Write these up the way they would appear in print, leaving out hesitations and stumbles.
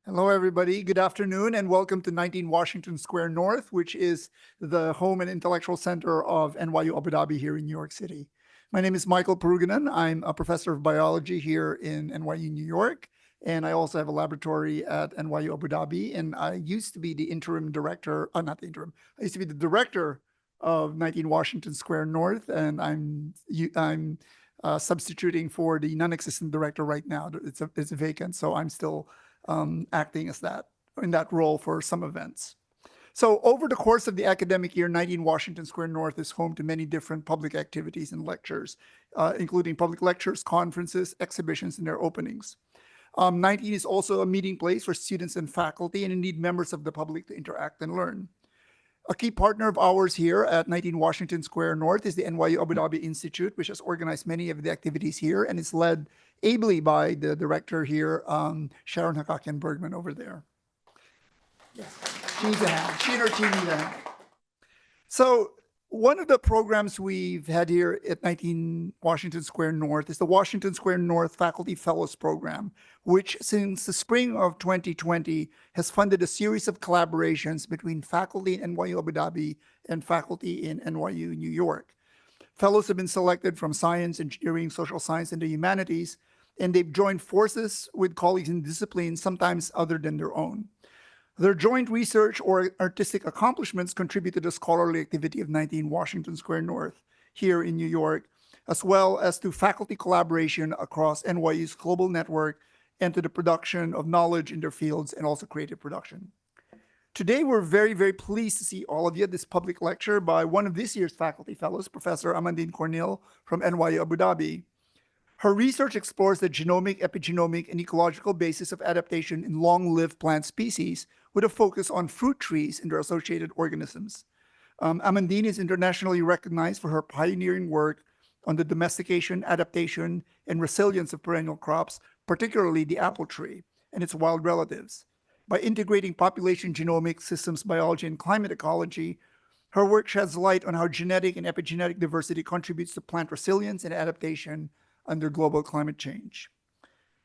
Hello, everybody. Good afternoon, and welcome to 19 Washington Square North, which is the home and intellectual center of NYU Abu Dhabi here in New York City. My name is Michael Peruganan. I'm a professor of biology here in NYU New York, and I also have a laboratory at NYU Abu Dhabi. And I used to be the interim director, not the interim, I used to be the director of 19 Washington Square North, and I'm substituting for the non-existent director right now. It's vacant, so I'm still acting as in that role for some events. So over the course of the academic year, 19 Washington Square North is home to many different public activities and lectures, including public lectures, conferences, exhibitions, and their openings. 19 is also a meeting place for students and faculty, and indeed members of the public to interact and learn. A key partner of ours here at 19 Washington Square North is the NYU Abu Dhabi Institute, which has organized many of the activities here and is led ably by the director here, Sharon Hakakian Bergman over there. Yes, she needs a hand. She and her team need a hand. So one of the programs we've had here at 19 Washington Square North is the Washington Square North Faculty Fellows Program, which since the spring of 2020 has funded a series of collaborations between faculty in NYU Abu Dhabi and faculty in NYU New York. Fellows have been selected from science, engineering, social science, and the humanities, and they've joined forces with colleagues in disciplines sometimes other than their own. Their joint research or artistic accomplishments contribute to the scholarly activity of 19 Washington Square North here in New York, as well as to faculty collaboration across NYU's global network and to the production of knowledge in their fields and also creative production. Today, we're very, very pleased to see all of you at this public lecture by one of this year's faculty fellows, Professor Amandine Cornell from NYU Abu Dhabi. Her research explores the genomic, epigenomic, and ecological basis of adaptation in long-lived plant species with a focus on fruit trees and their associated organisms. Amandine is internationally recognized for her pioneering work on the domestication, adaptation, and resilience of perennial crops, particularly the apple tree and its wild relatives. By integrating population genomics, systems biology, and climate ecology, her work sheds light on how genetic and epigenetic diversity contributes to plant resilience and adaptation under global climate change.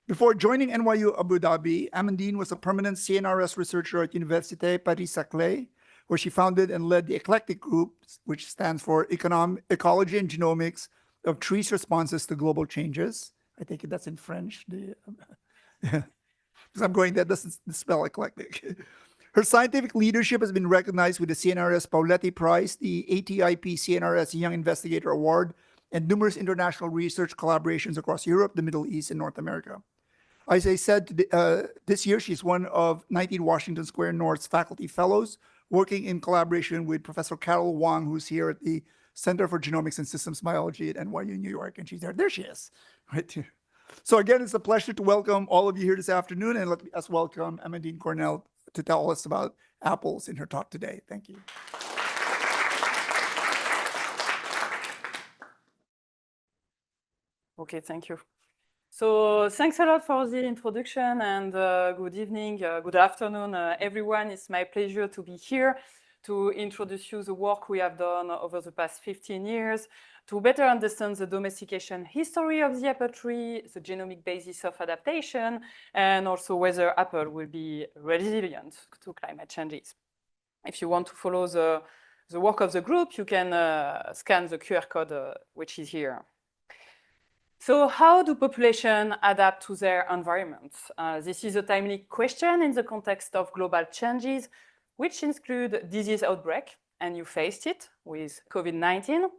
Before joining NYU Abu Dhabi, Amandine was a permanent CNRS researcher at Université Paris-Saclay, where she founded and led the Eclectic Group, which stands for Ecology and Genomics of Trees' Responses to Global Changes. I think that's in French. Because I'm going, that doesn't spell eclectic. Her scientific leadership has been recognized with the CNRS Pauletti Prize, the ATIP CNRS Young Investigator Award, and numerous international research collaborations across Europe, the Middle East, and North America. As I said, this year, she's one of 19 Washington Square North's faculty fellows, working in collaboration with Professor Carol Wang, who's here at the Center for Genomics and Systems Biology at NYU New York, and she's there. There she is, right here. So again, it's a pleasure to welcome all of you here this afternoon, and let us welcome Amandine Cornell to tell us about apples in her talk today. Thank you. Okay, thank you. So thanks a lot for the introduction, and good evening, good afternoon, everyone. It's my pleasure to be here to introduce you the work we have done over the past 15 years to better understand the domestication history of the apple tree, the genomic basis of adaptation, and also whether apple will be resilient to climate changes. If you want to follow the work of the group, you can scan the QR code, which is here. So how do populations adapt to their environments? This is a timely question in the context of global changes, which include disease outbreak, and you faced it with COVID-19,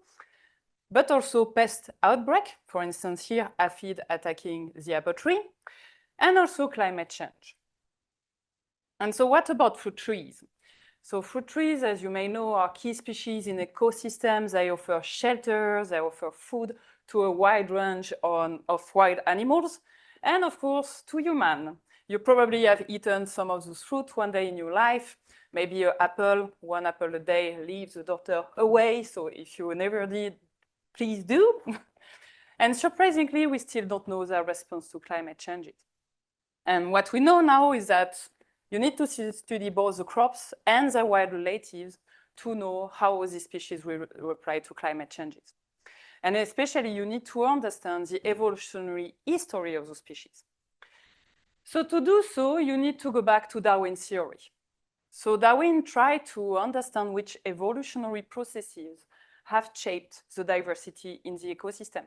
but also pest outbreak, for instance here, aphid attacking the apple tree, and also climate change. And so what about fruit trees? So fruit trees, as you may know, are key species in ecosystems. They offer shelter, they offer food to a wide range of wild animals, and of course, to humans. You probably have eaten some of those fruit one day in your life, maybe an apple, one apple a day leaves the doctor away, so if you never did, please do. And surprisingly, we still don't know their response to climate changes. And what we know now is that you need to study both the crops and the wild relatives to know how these species will reply to climate changes. And especially, you need to understand the evolutionary history of those species. So to do so, you need to go back to Darwin's theory. So Darwin tried to understand which evolutionary processes have shaped the diversity in the ecosystem.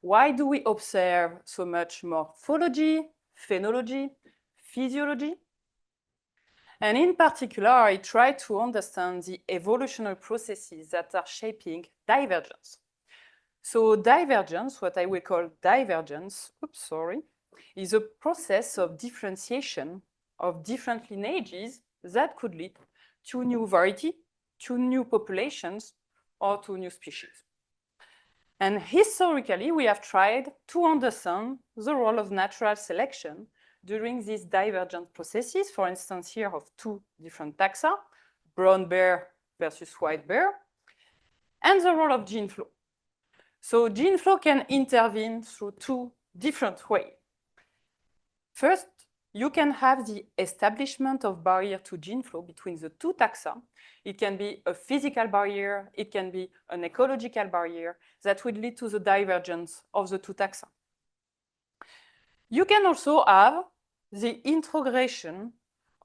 Why do we observe so much morphology, phenology, physiology? And in particular, he tried to understand the evolutionary processes that are shaping divergence. So divergence, what I will call divergence, is a process of differentiation of different lineages that could lead to new variety, to new populations, or to new species. And historically, we have tried to understand the role of natural selection during these divergent processes, for instance, here of two different taxa, brown bear versus white bear, and the role of gene flow. So gene flow can intervene through two different ways. First, you can have the establishment of barrier to gene flow between the two taxa. It can be a physical barrier, it can be an ecological barrier that would lead to the divergence of the two taxa. You can also have the integration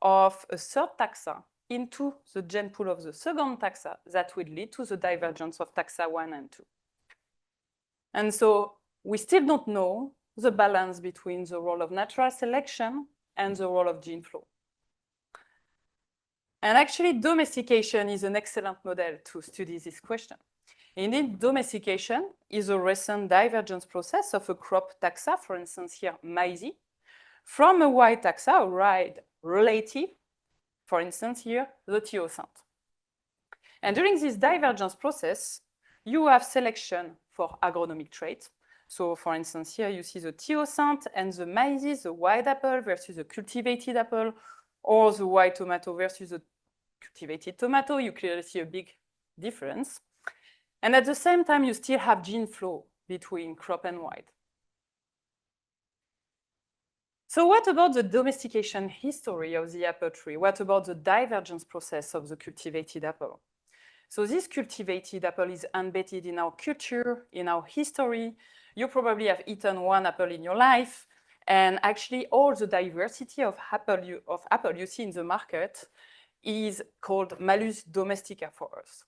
of a third taxa into the gene pool of the second taxa that would lead to the divergence of taxa 1 and 2. And so we still don't know the balance between the role of natural selection and the role of gene flow. And actually, domestication is an excellent model to study this question. Indeed, domestication is a recent divergence process of a crop taxa, for instance here, maize, from a white taxa, a white relative, for instance here, the teosinte. And during this divergence process, you have selection for agronomic traits. So for instance, here you see the teosinte and the maize, the white apple versus the cultivated apple, or the white tomato versus the cultivated tomato. You clearly see a big difference. And at the same time, you still have gene flow between crop and white. So what about the domestication history of the apple tree? What about the divergence process of the cultivated apple? So this cultivated apple is embedded in our culture, in our history. You probably have eaten one apple in your life. And actually, all the diversity of apple you see in the market is called Malus domestica for us.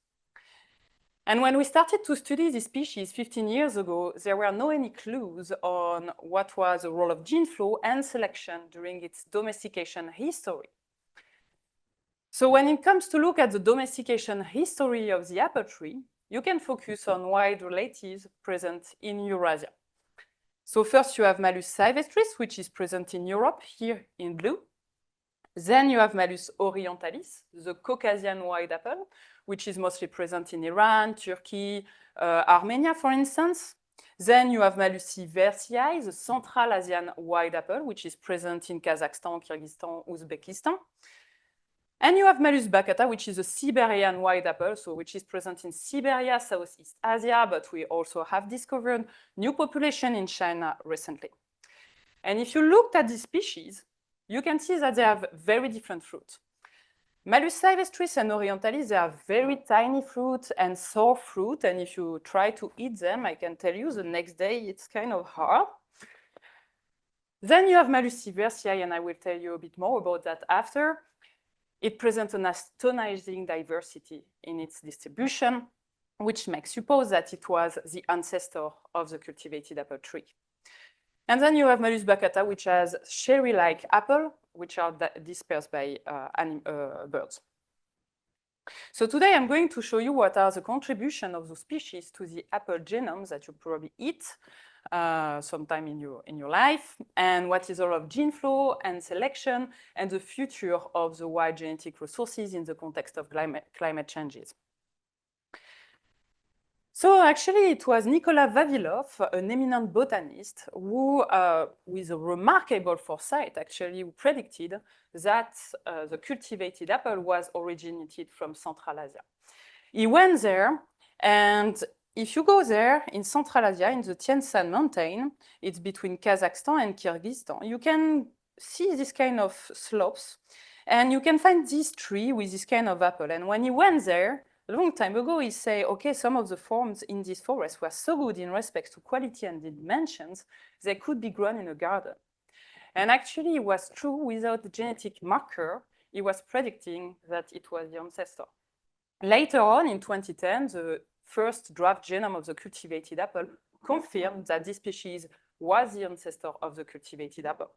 And when we started to study this species 15 years ago, there were no any clues on what was the role of gene flow and selection during its domestication history. So when it comes to look at the domestication history of the apple tree, you can focus on wide relatives present in Eurasia. So first you have Malus sylvestris, which is present in Europe, here in blue. Then you have Malus orientalis, the Caucasian white apple, which is mostly present in Iran, Turkey, Armenia, for instance. Then you have Malus versii, the Central Asian white apple, which is present in Kazakhstan, Kyrgyzstan, Uzbekistan. And you have Malus baccata, which is a Siberian white apple, so which is present in Siberia, Southeast Asia, but we also have discovered new population in China recently. And if you looked at these species, you can see that they have very different fruits. Malus sylvestris and orientalis, they have very tiny fruit and sour fruit, and if you try to eat them, I can tell you the next day it's kind of hard. Then you have Malus versii, and I will tell you a bit more about that after. It presents an astonishing diversity in its distribution, which makes suppose that it was the ancestor of the cultivated apple tree. And then you have Malus baccata, which has cherry-like apple, which are dispersed by birds. So today I'm going to show you what are the contributions of the species to the apple genome that you probably eat sometime in your life, and what is the role of gene flow and selection, and the future of the wide genetic resources in the context of climate changes. So actually, it was Nicolas Vavilov, an eminent botanist, who, with a remarkable foresight, actually, who predicted that the cultivated apple was originated from Central Asia. He went there, and if you go there in Central Asia, in the Tian Shan mountain, it's between Kazakhstan and Kyrgyzstan, you can see this kind of slopes, and you can find this tree with this kind of apple. And when he went there, a long time ago, he said, okay, some of the forms in this forest were so good in respect to quality and dimensions, they could be grown in a garden. And actually, it was true without the genetic marker. He was predicting that it was the ancestor. Later on, in 2010, the first draft genome of the cultivated apple confirmed that this species was the ancestor of the cultivated apple.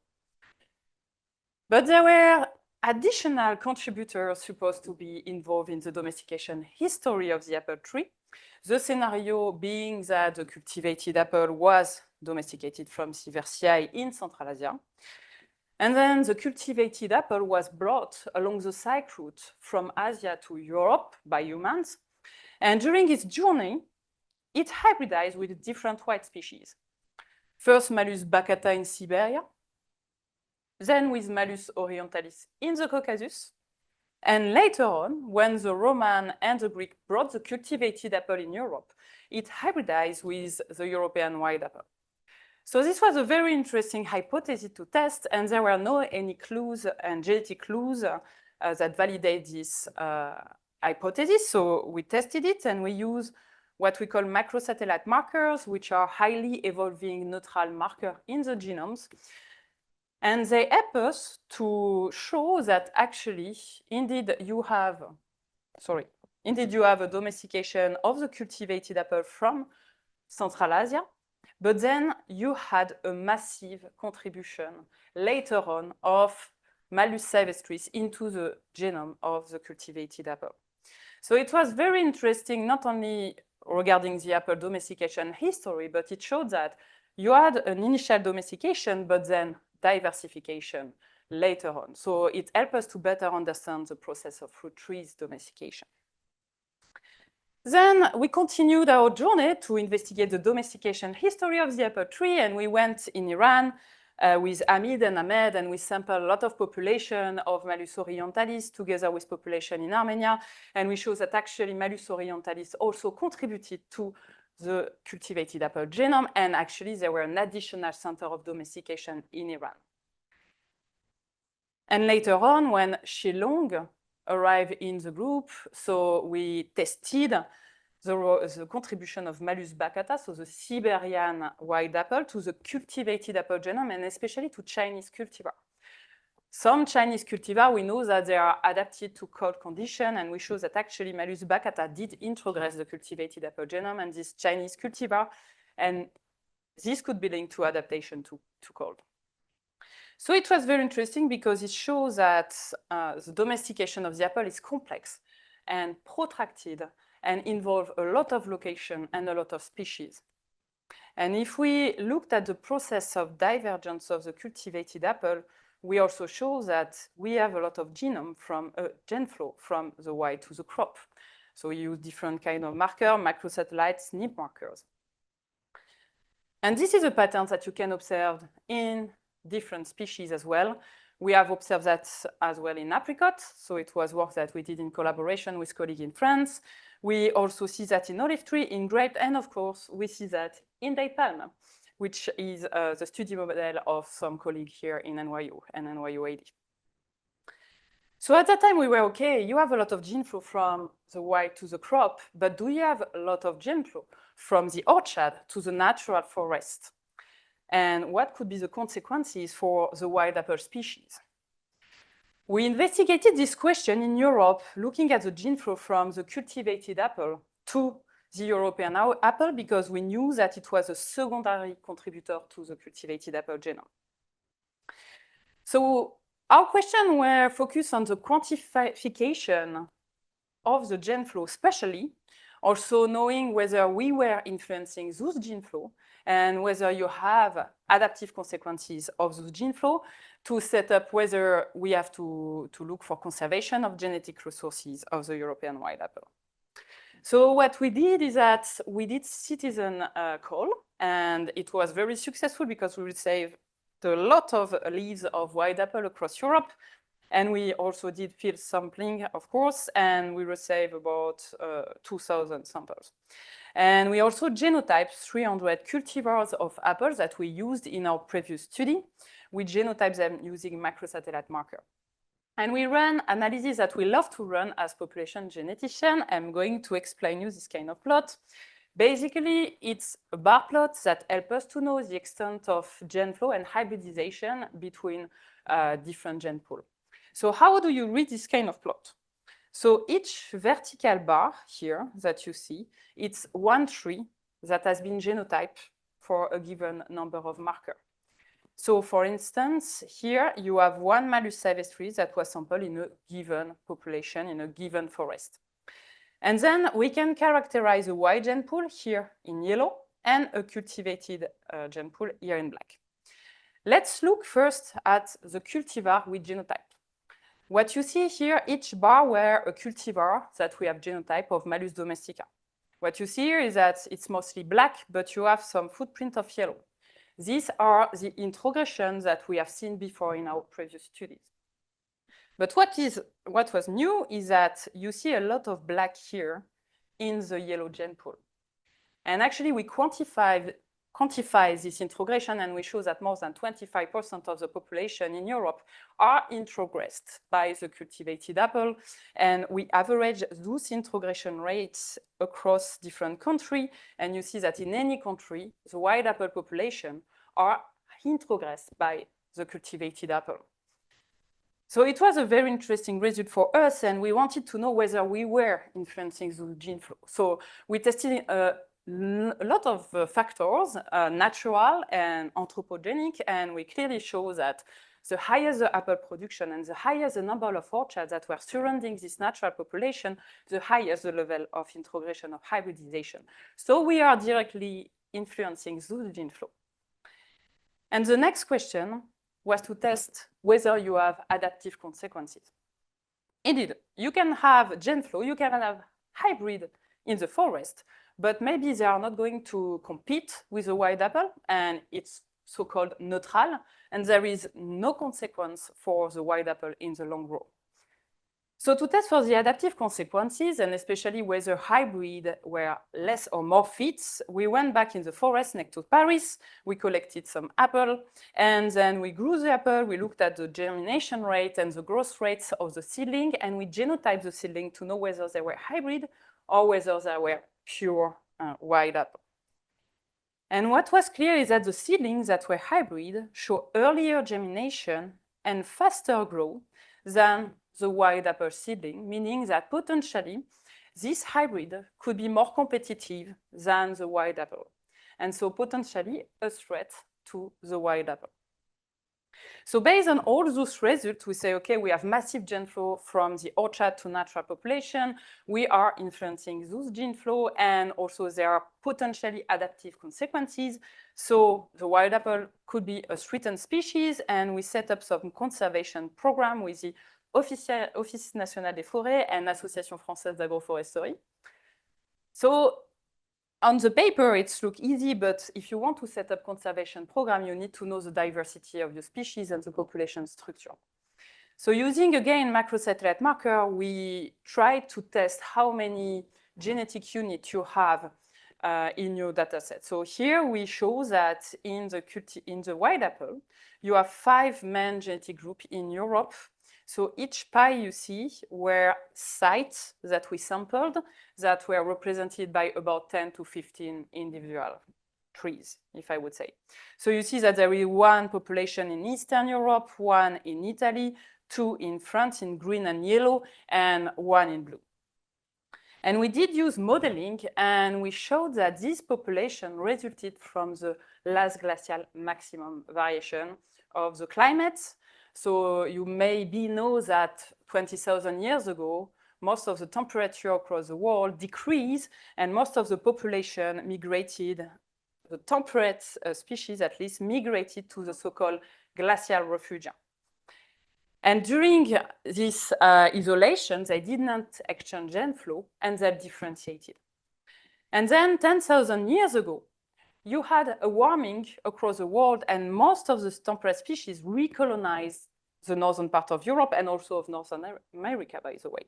But there were additional contributors supposed to be involved in the domestication history of the apple tree. The scenario being that the cultivated apple was domesticated from Eurasia in Central Asia. And then the cultivated apple was brought along the Silk Route from Asia to Europe by humans. And during its journey, it hybridized with different white species. First, Malus baccata in Siberia, then with Malus orientalis in the Caucasus. And later on, when the Roman and the Greek brought the cultivated apple in Europe, it hybridized with the European wild apple. So this was a very interesting hypothesis to test, and there were no any clues and genetic clues that validate this hypothesis. So we tested it, and we use what we call microsatellite markers, which are highly evolving neutral markers in the genomes. And they help us to show that actually, indeed, you have a domestication of the cultivated apple from Central Asia, but then you had a massive contribution later on of Malus sylvestris into the genome of the cultivated apple. So it was very interesting, not only regarding the apple domestication history, but it showed that you had an initial domestication, but then diversification later on. So it helped us to better understand the process of fruit trees domestication. Then we continued our journey to investigate the domestication history of the apple tree, and we went in Iran with Hamid and Ahmed, and we sampled a lot of population of Malus orientalis together with population in Armenia, and we showed that actually Malus orientalis also contributed to the cultivated apple genome, and actually there were an additional center of domestication in Iran. And later on, when Shillong arrived in the group, so we tested the contribution of Malus baccata, so the Siberian wild apple, to the cultivated apple genome, and especially to Chinese cultivar. Some Chinese cultivar, we know that they are adapted to cold conditions, and we show that actually Malus baccata did introgress the cultivated apple genome and this Chinese cultivar, and this could be linked to adaptation to cold. So it was very interesting because it shows that the domestication of the apple is complex and protracted and involve a lot of location and a lot of species. And if we looked at the process of divergence of the cultivated apple, we also show that we have a lot of genome from gen flow from the wild to the crop. So we use different kind of marker, microsatellites, SNP markers. And this is a pattern that you can observe in different species as well. We have observed that as well in apricot. So it was work that we did in collaboration with colleagues in France. We also see that in olive tree, in grape, and of course, we see that in date palm, which is the study model of some colleagues here in NYU and NYUAD. So at that time, we were okay, you have a lot of gene flow from the wild to the crop, but do you have a lot of gene flow from the orchard to the natural forest? And what could be the consequences for the wild apple species? We investigated this question in Europe, looking at the gene flow from the cultivated apple to the European apple, because we knew that it was a secondary contributor to the cultivated apple genome. So our questions were focused on the quantification of the gene flow, especially also knowing whether we were influencing those gene flow and whether you have adaptive consequences of those gene flow to set up whether we have to look for conservation of genetic resources of the European wild apple. So what we did is that we did citizen call, and it was very successful because we received a lot of leaves of wild apple across Europe. And we also did field sampling, of course, and we received about 2,000 samples. And we also genotyped 300 cultivars of apples that we used in our previous study. We genotyped them using microsatellite marker. And we ran analysis that we love to run as population genetician. I'm going to explain you this kind of plot. Basically, it's a bar plot that helps us to know the extent of gene flow and hybridization between different gene pools. So how do you read this kind of plot? So each vertical bar here that you see, it's one tree that has been genotyped for a given number of markers. So for instance, here you have one Malus tree that was sampled in a given population, in a given forest. And then we can characterize a wide gene pool here in yellow and a cultivated gene pool here in black. Let's look first at the cultivar with genotype. What you see here, each bar were a cultivar that we have genotype of Malus domestica. What you see here is that it's mostly black, but you have some footprint of yellow. These are the introgressions that we have seen before in our previous studies. But what was new is that you see a lot of black here in the yellow gene pool. And actually, we quantify this introgression, and we show that more than 25% of the population in Europe are introgressed by the cultivated apple. And we average those introgression rates across different countries. And you see that in any country, the wild apple population are introgressed by the cultivated apple. So it was a very interesting result for us, and we wanted to know whether we were influencing the gene flow. So we tested a lot of factors, natural and anthropogenic, and we clearly show that the higher the apple production and the higher the number of orchards that were surrounding this natural population, the higher the level of introgression of hybridization. So we are directly influencing the gene flow. And the next question was to test whether you have adaptive consequences. Indeed, you can have gene flow, you can have hybrid in the forest, but maybe they are not going to compete with the wild apple, and it's so-called neutral, and there is no consequence for the wild apple in the long run. So to test for the adaptive consequences, and especially whether hybrid were less or more fit, we went back in the forest next to Paris, we collected some apple, and then we grew the apple, we looked at the germination rate and the growth rates of the seedling, and we genotyped the seedling to know whether they were hybrid or whether they were pure wild apple. And what was clear is that the seedlings that were hybrid show earlier germination and faster growth than the wild apple seedling, meaning that potentially this hybrid could be more competitive than the wild apple, and so potentially a threat to the wild apple. So based on all those results, we say, okay, we have massive gene flow from the orchard to natural population. We are influencing those gene flow, and also there are potentially adaptive consequences. So the wild apple could be a threatened species, and we set up some conservation program with the Office national des forêts and Association française d'agroforesterie. So on the paper, it looks easy, but if you want to set up conservation program, you need to know the diversity of the species and the population structure. So using, again, macrosatellite marker, we try to test how many genetic units you have in your data set. So here we show that in the wild apple, you have 5 main genetic groups in Europe. So each pie you see were sites that we sampled that were represented by about 10 to 15 individual trees, if I would say. So you see that there is one population in Eastern Europe, one in Italy, 2 in France in green and yellow, and 1 in blue. And we did use modeling, and we showed that this population resulted from the last glacial maximum variation of the climate. So you maybe know that 20,000 years ago, most of the temperature across the world decreased, and most of the population migrated, the temperate species at least, migrated to the so-called glacial refugia. And during this isolation, they did not exchange gene flow, and they differentiated. And then 10,000 years ago, you had a warming across the world, and most of the temperate species recolonized the northern part of Europe and also of North America, by the way.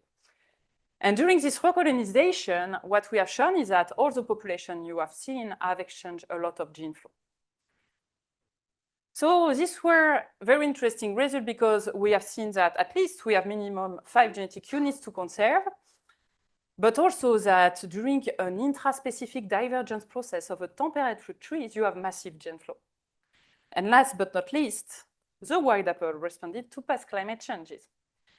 And during this recolonization, what we have shown is that all the population you have seen have exchanged a lot of gene flow. So these were very interesting results because we have seen that at least we have minimum 5 genetic units to conserve. but also that during an intraspecific divergence process of a temperate fruit trees, you have massive gene flow. And last but not least, the white apple responded to past climate changes.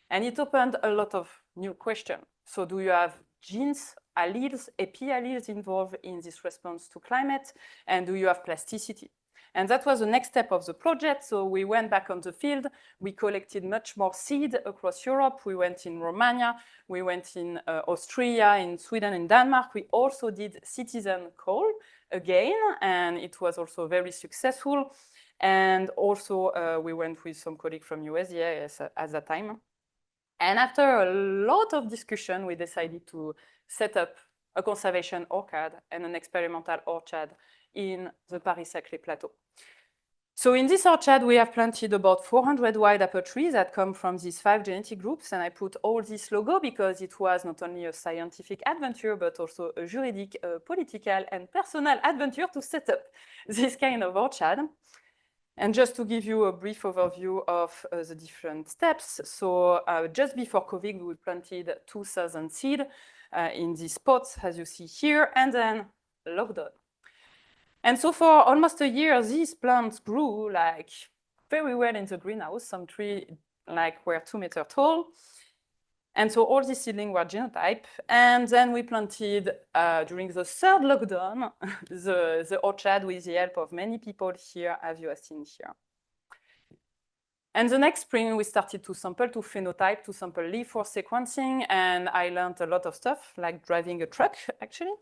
And it opened a lot of new questions. So do you have genes, alleles, epi-alleles involved in this response to climate? And do you have plasticity? And that was the next step of the project. So we went back on the field. We collected much more seed across Europe. We went in Romania. We went in Austria, in Sweden, in Denmark. We also did citizen call again, and it was also very successful. And also we went with some colleagues from Eurasia at that time. And after a lot of discussion, we decided to set up a conservation orchard and an experimental orchard in the Paris-Saclay Plateau. So in this orchard, we have planted about 400 wild apple trees that come from these 5 genetic groups. And I put all this logo because it was not only a scientific adventure, but also a juridic, political, and personal adventure to set up this kind of orchard. And just to give you a brief overview of the different steps. So just before COVID, we planted 2,000 seed in these pots, as you see here, and then lockdown. And so for almost a year, these plants grew like very well in the greenhouse. Some trees like were 2 meters tall. And so all these seedlings were genotype. And then we planted during the 3rd lockdown, the orchard with the help of many people here, as you have seen here. And the next spring, we started to sample, to phenotype, to sample leaf for sequencing. And I learned a lot of stuff, like driving a truck, actually.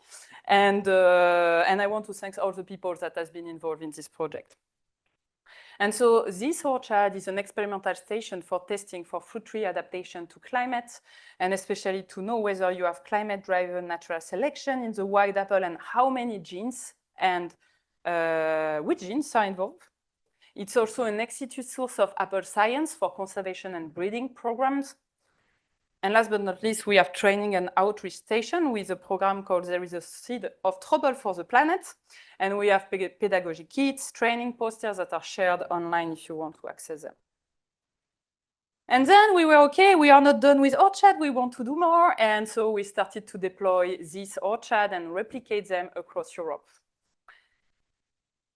And I want to thank all the people that has been involved in this project. And so this orchard is an experimental station for testing for fruit tree adaptation to climate, and especially to know whether you have climate-driven natural selection in the wild apple and how many genes and which genes are involved. It's also an ex situ source of apple science for conservation and breeding programs. And last but not least, we have training and outreach station with a program called There is a Seed of Trouble for the Planet. And we have pedagogy kits, training posters that are shared online if you want to access them. And then we were okay, we are not done with orchard, we want to do more. And so we started to deploy this orchard and replicate them across Europe.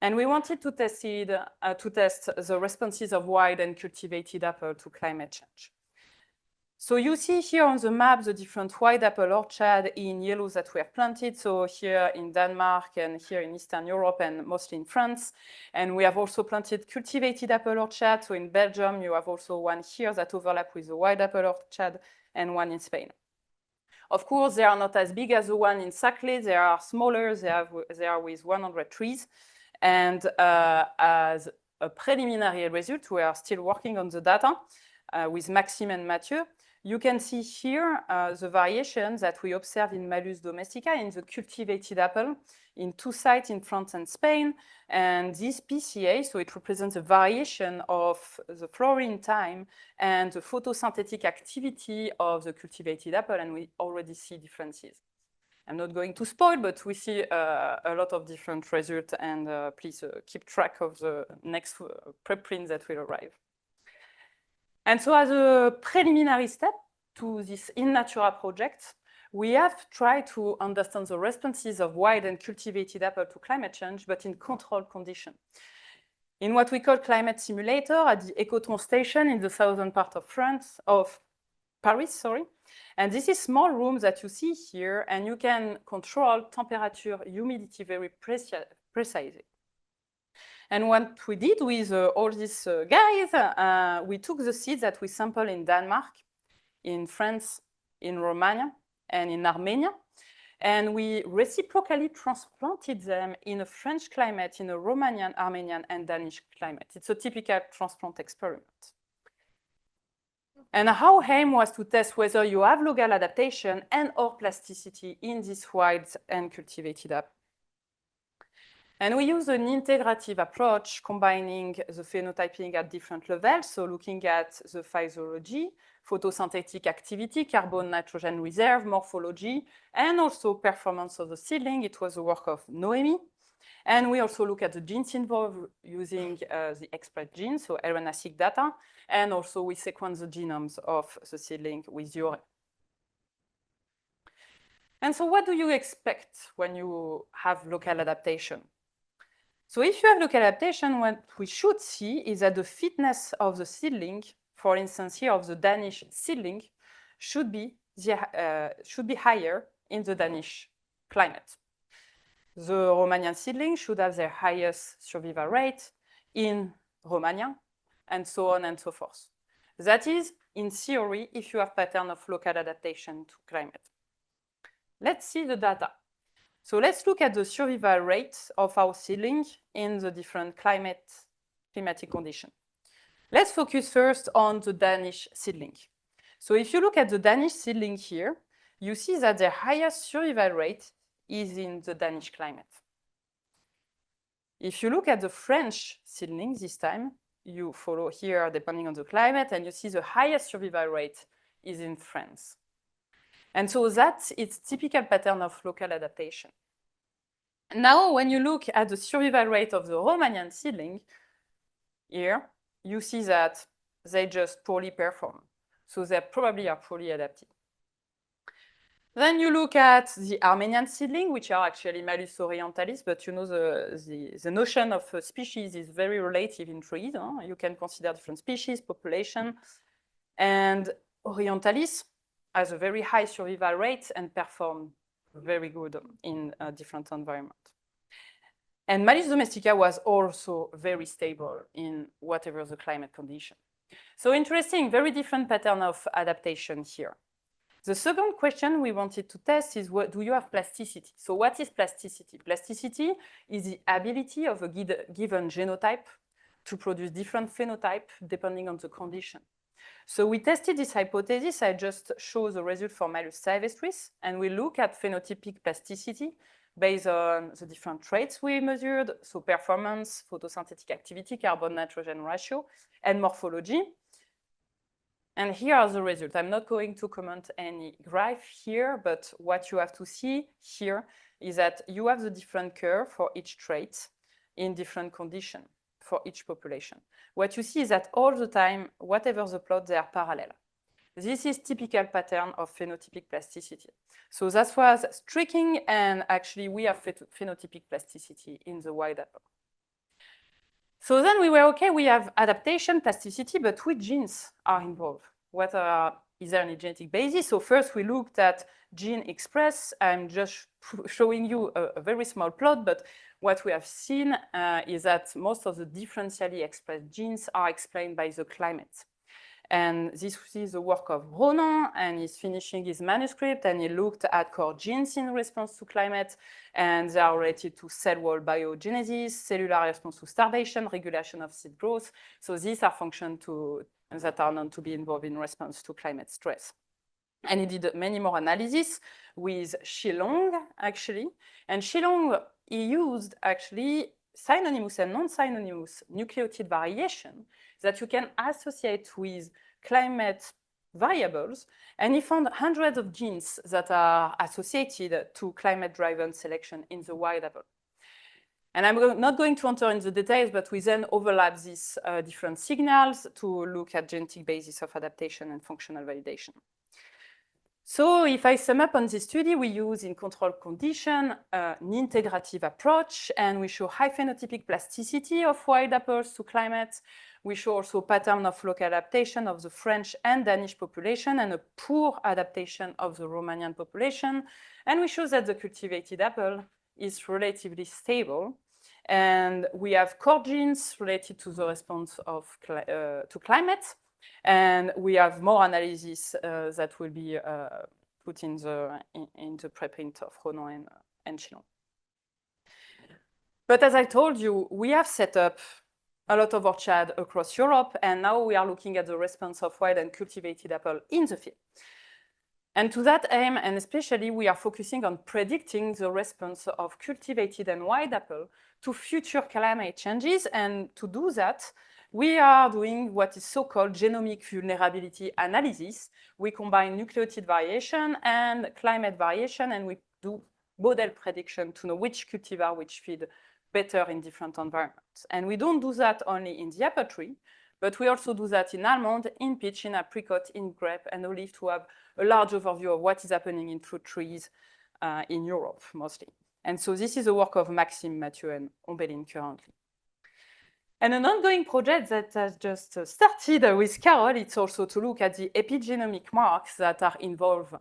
And we wanted to test the responses of wild and cultivated apple to climate change. So you see here on the map the different wild apple orchard in yellow that we have planted. So here in Denmark and here in Eastern Europe and mostly in France. And we have also planted cultivated apple orchard. So in Belgium, you have also one here that overlap with the wild apple orchard and one in Spain. Of course, they are not as big as the one in Saclay. They are smaller. They are with 100 trees. And as a preliminary result, we are still working on the data with Maxime and Mathieu. You can see here the variations that we observe in Malus domestica in the cultivated apple in 2 sites in France and Spain. And this PCA, so it represents a variation of the flowering time and the photosynthetic activity of the cultivated apple, and we already see differences. I'm not going to spoil, but we see a lot of different results, and please keep track of the next preprint that will arrive. And so as a preliminary step to this in natura project, we have tried to understand the responses of wild and cultivated apple to climate change, but in controlled conditions. In what we call climate simulator at the Ecotron station in the southern part of Paris, sorry. And this is small room that you see here, and you can control temperature, humidity very precisely. And what we did with all these guys, we took the seeds that we sampled in Denmark, in France, in Romania, and in Armenia, and we reciprocally transplanted them in a French climate, in a Romanian, Armenian, and Danish climate. It's a typical transplant experiment. And our aim was to test whether you have local adaptation and or plasticity in this wild and cultivated apple. And we use an integrative approach combining the phenotyping at different levels, so looking at the physiology, photosynthetic activity, carbon nitrogen reserve, morphology, and also performance of the seedling. It was the work of Noemi. And we also look at the genes involved using the express genes, so RNA-seq data, and also we sequence the genomes of the seedling with Eurasia. And so what do you expect when you have local adaptation? So if you have local adaptation, what we should see is that the fitness of the seedling, for instance here of the Danish seedling, should be higher in the Danish climate. The Romanian seedling should have their highest survival rate in Romania, and so on and so forth. That is, in theory, if you have pattern of local adaptation to climate. Let's see the data. So let's look at the survival rate of our seedling in the different climatic conditions. Let's focus first on the Danish seedling. So if you look at the Danish seedling here, you see that the highest survival rate is in the Danish climate. If you look at the French seedling this time, you follow here depending on the climate, and you see the highest survival rate is in France. And so that's its typical pattern of local adaptation. Now, when you look at the survival rate of the Romanian seedling, here, you see that they just poorly perform. So they probably are poorly adapted. Then you look at the Armenian seedling, which are actually Malus orientalis, but you know the notion of a species is very relative in trees. You can consider different species, population, and orientalis has a very high survival rate and perform very good in a different environment. And Malus domestica was also very stable in whatever the climate condition. So interesting, very different pattern of adaptation here. The second question we wanted to test is, do you have plasticity? So what is plasticity? Plasticity is the ability of a given genotype to produce different phenotype depending on the condition. So we tested this hypothesis. I just show the result for Malus sylvestris, and we look at phenotypic plasticity based on the different traits we measured, so performance, photosynthetic activity, carbon-nitrogen ratio, and morphology. And here are the results. I'm not going to comment any graph here, but what you have to see here is that you have the different curve for each trait in different conditions for each population. What you see is that all the time, whatever the plot, they are parallel. This is typical pattern of phenotypic plasticity. So that was striking, and actually we have phenotypic plasticity in the wild apple. So then we were okay, we have adaptation, plasticity, but which genes are involved? Is there any genetic basis? So first we looked at gene express. I'm just showing you a very small plot, but what we have seen is that most of the differentially expressed genes are explained by the climate. And this is the work of Ronan, and he's finishing his manuscript, and he looked at core genes in response to climate, and they are related to cell wall biogenesis, cellular response to starvation, regulation of seed growth. So these are functions that are known to be involved in response to climate stress. And he did many more analysis with Shilong, actually. And Shilong, he used actually synonymous and non-synonymous nucleotide variation that you can associate with climate variables. And he found hundreds of genes that are associated to climate-driven selection in the wild apple. And I'm not going to enter in the details, but we then overlap these different signals to look at genetic basis of adaptation and functional validation. So if I sum up on this study, we use in controlled condition an integrative approach, and we show high phenotypic plasticity of wild apples to climate. We show also pattern of local adaptation of the French and Danish population and a poor adaptation of the Romanian population. And we show that the cultivated apple is relatively stable. And we have core genes related to the response to climate. And we have more analysis that will be put in the preprint of Ronan and Chilon. But as I told you, we have set up a lot of orchards across Europe, and now we are looking at the response of wild and cultivated apple in the field. And to that aim, and especially, we are focusing on predicting the response of cultivated and wild apple to future climate changes. And to do that, we are doing what is so-called genomic vulnerability analysis. We combine nucleotide variation and climate variation, and we do model prediction to know which cultivar, which feed better in different environments. And we don't do that only in the apple tree, but we also do that in almond, in peach, in apricot, in grape, and olive to have a large overview of what is happening in fruit trees in Europe mostly. And so this is the work of Maxime, Mathieu, and Ombelin currently. And an ongoing project that has just started with Carol, it's also to look at the epigenomic marks that are involved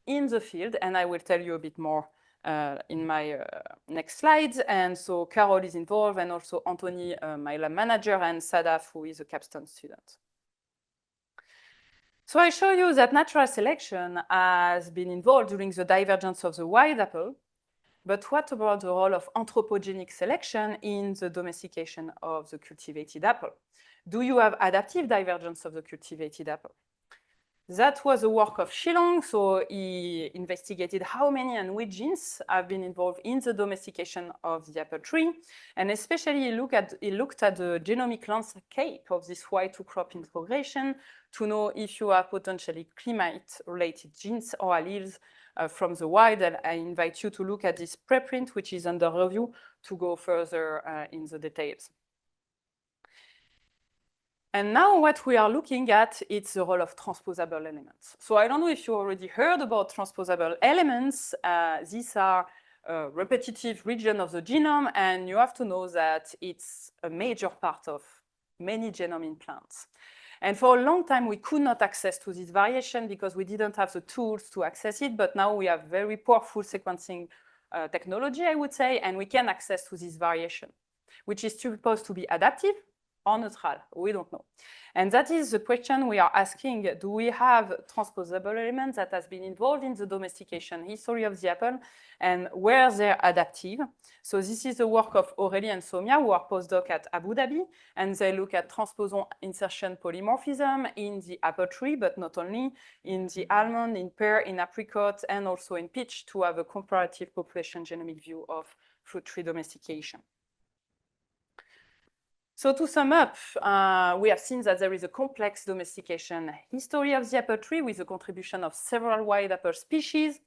in the field, and I will tell you a bit more in my next slides. And so Carol is involved, and also Anthony, my lab manager, and Sadaf, who is a capstone student. So I show you that natural selection has been involved during the divergence of the wild apple. But what about the role of anthropogenic selection in the domestication of the cultivated apple? Do you have adaptive divergence of the cultivated apple? That was the work of Shillong. So he investigated how many and which genes have been involved in the domestication of the apple tree. And especially he looked at the genomic landscape of this Y2 crop in progression to know if you have potentially climate-related genes or alleles from the wild. And I invite you to look at this preprint, which is under review, to go further in the details. And now what we are looking at is the role of transposable elements. So I don't know if you already heard about transposable elements. These are a repetitive region of the genome, and you have to know that it's a major part of many genome in plants. And for a long time, we could not access to this variation because we didn't have the tools to access it, but now we have very powerful sequencing technology, I would say, and we can access to this variation, which is supposed to be adaptive or neutral, we don't know. And that is the question we are asking. Do we have transposable elements that has been involved in the domestication history of the apple, and where they're adaptive? So this is the work of Aurélie and Soumya, who are postdoc at Abu Dhabi, and they look at transposon insertion polymorphism in the apple tree, but not only, in the almond, in pear, in apricot, and also in peach, to have a comparative population genomic view of fruit tree domestication. So to sum up, we have seen that there is a complex domestication history of the apple tree with the contribution of several wild apple species.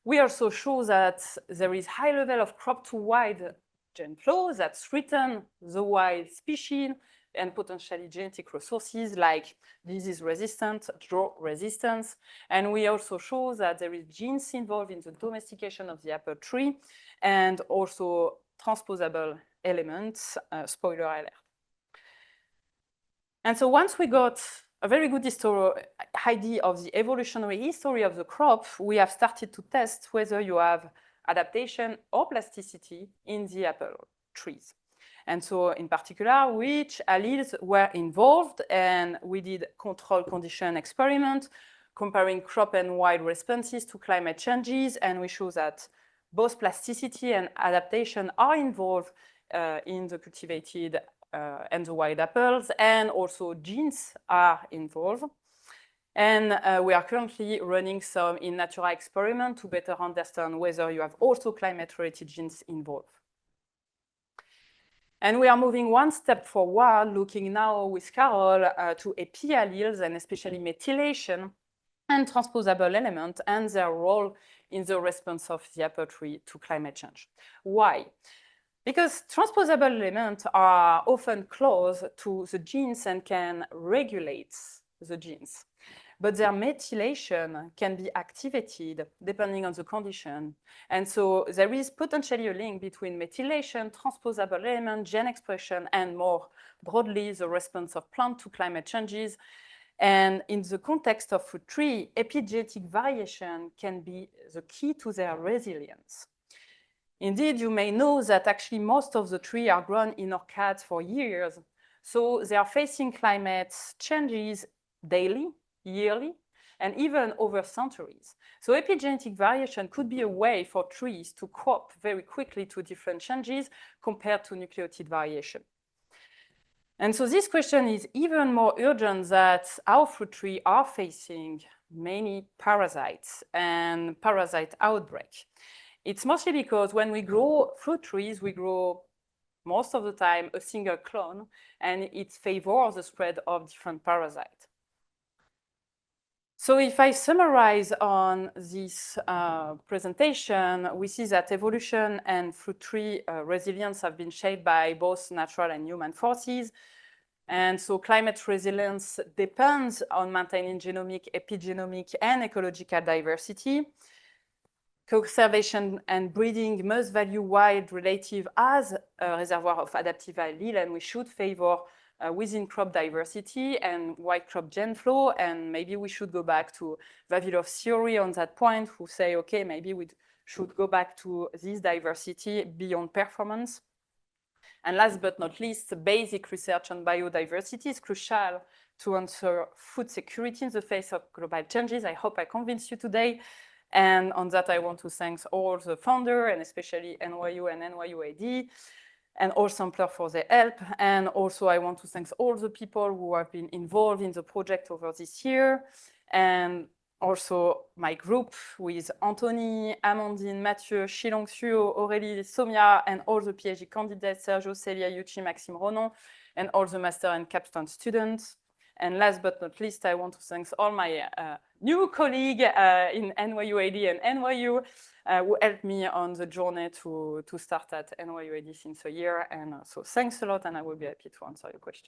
We also show that there is high level of crop to wild gene flow that threaten the wild species and potentially genetic resources like disease resistance, drought resistance. And we also show that there is genes involved in the domestication of the apple tree and also transposable elements, spoiler alert. And so once we got a very good idea of the evolutionary history of the crop, we have started to test whether you have adaptation or plasticity in the apple trees. And so in particular, which alleles were involved, and we did control condition experiment comparing crop and wild responses to climate changes, and we show that both plasticity and adaptation are involved in the cultivated and the wild apples, and also genes are involved. And we are currently running some in natura experiment to better understand whether you have also climate-related genes involved. And we are moving one step forward, looking now with Carol to epi alleles and especially methylation and transposable elements and their role in the response of the apple tree to climate change. Why? Because transposable elements are often close to the genes and can regulate the genes. But their methylation can be activated depending on the condition. And so there is potentially a link between methylation, transposable element, gene expression, and more broadly, the response of plant to climate changes. And in the context of fruit tree, epigenetic variation can be the key to their resilience. Indeed, you may know that actually most of the trees are grown in orchards for years. So they are facing climate changes daily, yearly, and even over centuries. So epigenetic variation could be a way for trees to cope very quickly to different changes compared to nucleotide variation. And so this question is even more urgent that our fruit trees are facing many parasites and parasite outbreak. It's mostly because when we grow fruit trees, we grow most of the time a single clone, and it favors the spread of different parasites. So if I summarize on this presentation, we see that evolution and fruit tree resilience have been shaped by both natural and human forces. And so climate resilience depends on maintaining genomic, epigenomic, and ecological diversity. conservation and breeding must value wild relative as a reservoir of adaptive allele, and we should favor within crop diversity and wide crop gen flow. And maybe we should go back to Vavilov theory on that point, who say, okay, maybe we should go back to this diversity beyond performance. And last but not least, basic research on biodiversity is crucial to answer food security in the face of global changes. I hope I convinced you today. And on that, I want to thank all the founders, and especially NYU and NYUAD, and all samplers for their help. And also, I want to thank all the people who have been involved in the project over this year. And also my group with Anthony, Amandine, Mathieu, Shilong Xu, Aurélie, Somia, and all the PhD candidates, Sergio, Celia, Yuchi, Maxime Ronan, and all the master and capstone students. And last but not least, I want to thank all my new colleagues in NYUAD and NYU who helped me on the journey to start at NYUAD since a year. And so thanks a lot, and I will be happy to answer your question.